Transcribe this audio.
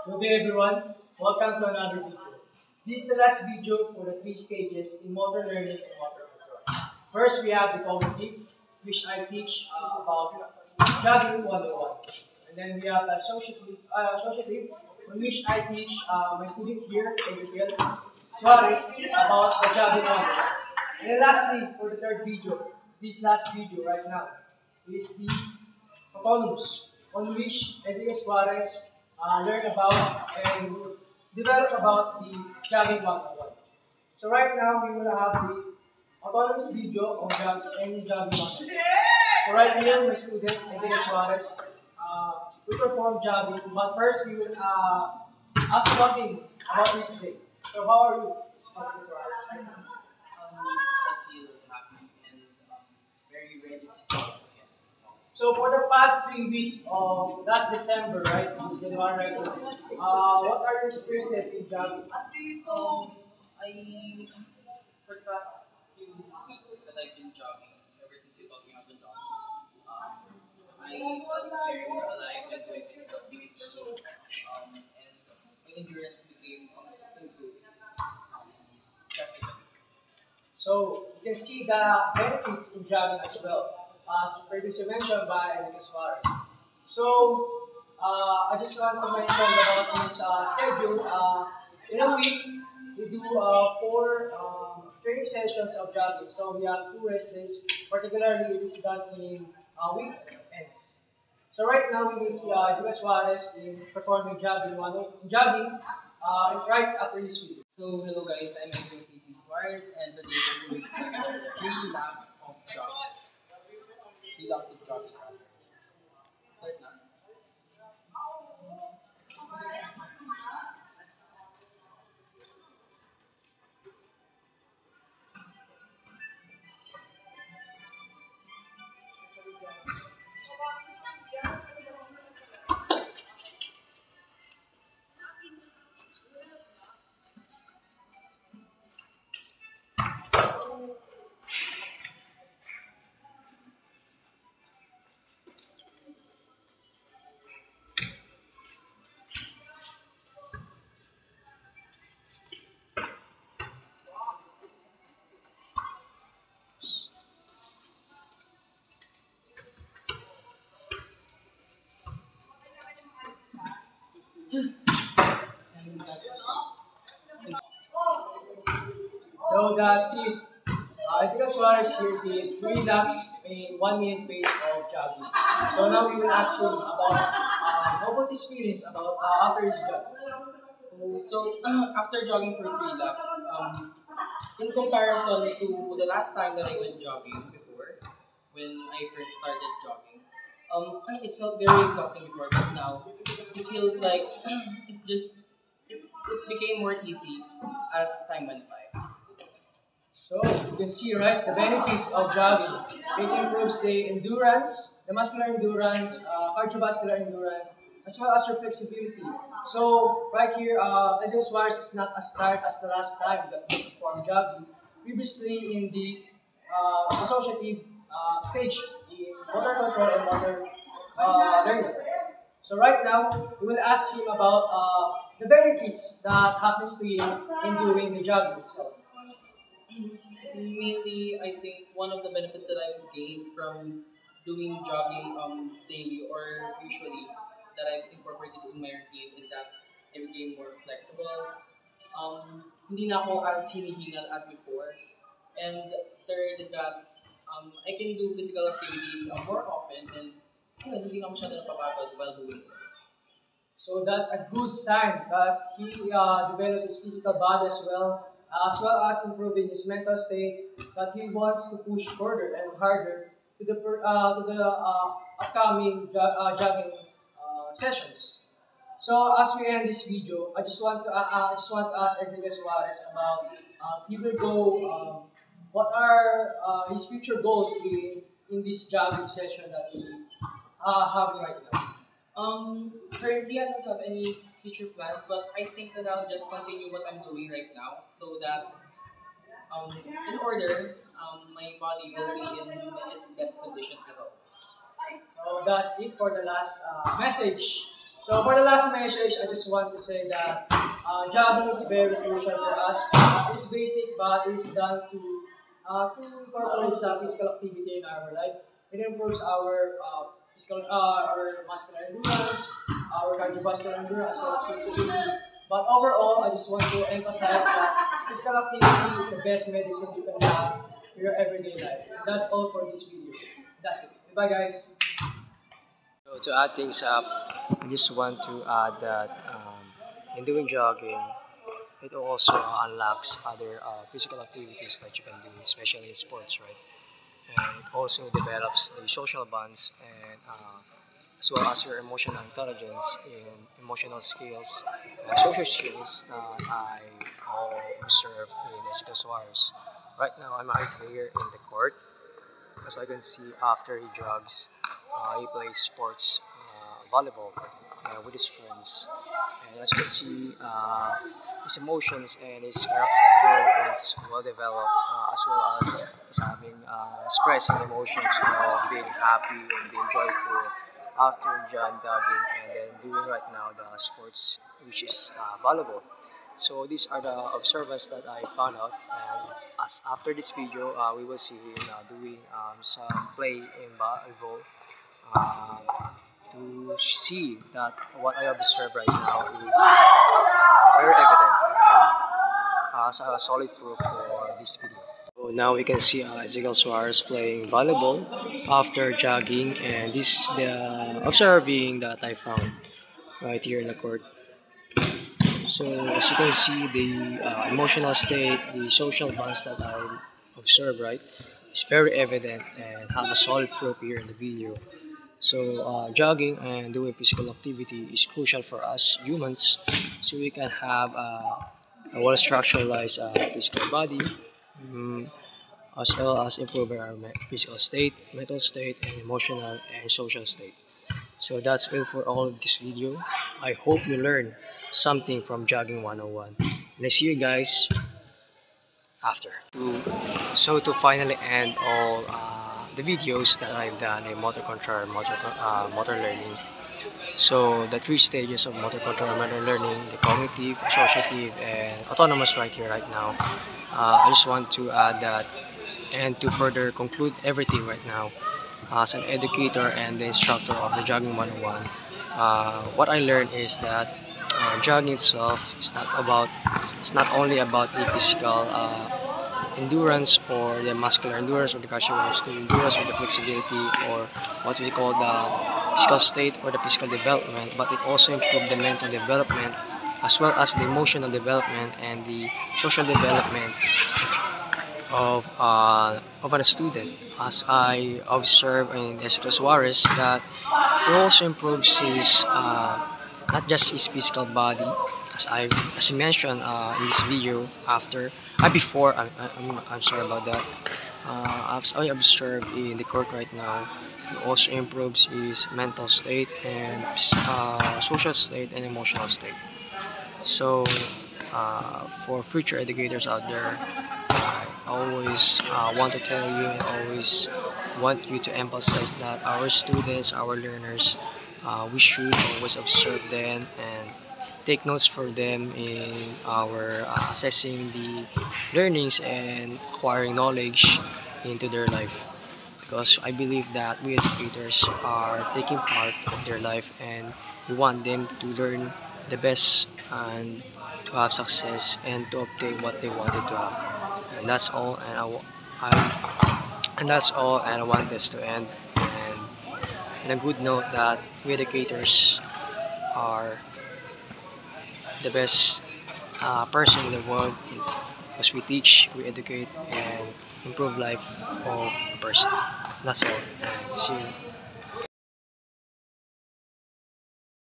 Good day everyone, welcome to another video. This is the last video for the three stages in motor learning and motor control. First we have the cognitive, which I teach about jogging 101. And then we have the associative in which I teach my student here, Ezekiel Suarez, about the jogging 101. And then lastly, for the third video, this last video right now, is the autonomous, on which Ezekiel Suarez learn about and develop about the jogging 101. So right now, we will have the autonomous video on jogging 101. So right here, my student, Ezekiel Suarez, will perform jogging, but first we will ask about him, about his day. So how are you, Ezekiel Suarez? I feel happy and very ready to go again. So for the past 3 weeks of last December, right, is January right now, what are your experiences in jogging? I for the past few weeks that I've been jogging, ever since you taught me how to jog, I felt very more alive and doing physical activities, and my endurance became improved drastically. So you can see the benefits in jogging as well, as previously mentioned by Ezekiel Suarez. So I just want to mention about this schedule. In a week, we do four training sessions of jogging. So we have two rest days, particularly it's done in weekends. So right now we will see Ezekiel Suarez in performing jogging right after this video. So hello guys, I'm P.T. Suarez, and today we're going to perform the 3 lap of jogging. 3 laps of jogging rather. Start na. And that's it. So that's it. Ezekiel Suarez here did 3 laps in 1 minute pace of jogging. So now we will ask him about how about experience about after his jogging. So after jogging for 3 laps, in comparison to the last time that I went jogging before, when I first started jogging, it felt very exhausting before, but now it feels like it became more easy as time went by. So you can see right the benefits of jogging. It improves the endurance, the muscular endurance, cardiovascular endurance, as well as your flexibility. So right here, Ezekiel Suarez is not as tired as the last time that he performed jogging. Previously in the associative stage in motor control and motor learning. So right now, we will ask him about the benefits that happens to him in doing the jogging itself. Mainly, I think one of the benefits that I've gained from doing jogging daily or usually that I've incorporated in my routine is that I became more flexible. Hindi na ako as hinihingal as before. And third is that I can do physical activities more often and yun, hindi na ako masyado napapagod while doing so. So that's a good sign that he develops his physical body as well as improving his mental state. That he wants to push further and harder to the upcoming jogging sessions. So as we end this video, I just want to ask Ezekiel Suarez about he will go. What are his future goals in this jogging session that he having right now? Currently, I don't have any future plans, but I think that I'll just continue what I'm doing right now so that in order my body will be in its best condition as always. So that's it for the last message So for the last message, I just want to say that jogging is very crucial for us. It's basic, but it's done to incorporate some physical activity in our life. It improves our muscular endurance, our cardiovascular endurance, as well as flexibility. But overall, I just want to emphasize that physical activity is the best medicine you can have in your everyday life. That's all for this video. That's it. Bye, guys. So to add things up, I just want to add that in doing jogging, it also unlocks other physical activities that you can do, especially in sports, right? And it also develops the social bonds and as well as your emotional intelligence and emotional skills and social skills that I all observe in Ezekiel Suarez. Right now, I'm out here in the court. As I can see, after he jogs, he plays sports, volleyball, with his friends. And as you can see, his emotions and his character is well developed, as well as he's having expressing emotions of being happy and being joyful after jogging and then doing right now the sports, which is volleyball. So these are the observations that I found out, and as after this video, we will see him doing some play in volleyball uh, to see that what I observe right now is very evident and as a solid proof for this video. So now we can see Ezekiel Suarez playing volleyball after jogging, and this is the observing that I found right here in the court. So as you can see, the emotional state, the social bonds that I observe, right, is very evident and have a solid proof here in the video. So jogging and doing physical activity is crucial for us humans, so we can have a well-structuralized physical body, mm, as well as improve our physical state, mental state, and emotional and social state. So that's it for all of this video. I hope you learned something from Jogging 101. And I see you guys after. So to finally end all the videos that I've done in motor control, motor learning. So the three stages of motor control and motor learning, the cognitive, associative, and autonomous right here, right now. I just want to add that and to further conclude everything right now as an educator and the instructor of the Jogging 101. What I learned is that jogging itself is it's not only about the physical endurance or the muscular endurance or the cardiovascular endurance or the flexibility or what we call the physical state or the physical development, but it also improves the mental development as well as the emotional development and the social development of a student. As I observe in Ezekiel Suarez, that it also improves his not just his physical body, as I mentioned in this video after before. I'm sorry about that. As I observe in the court right now, it also improves his mental state and social state and emotional state. So for future educators out there, I always want to tell you, I always want you to emphasize that our students, our learners, we should always observe them and take notes for them in our assessing the learnings and acquiring knowledge into their life, because I believe that we educators are taking part of their life and we want them to learn the best and to have success and to obtain what they wanted to have. And that's all, and that's all, and I want this to end and in a good note that we educators are the best person in the world, because we teach, we educate, and improve life of a person. That's all, and see you.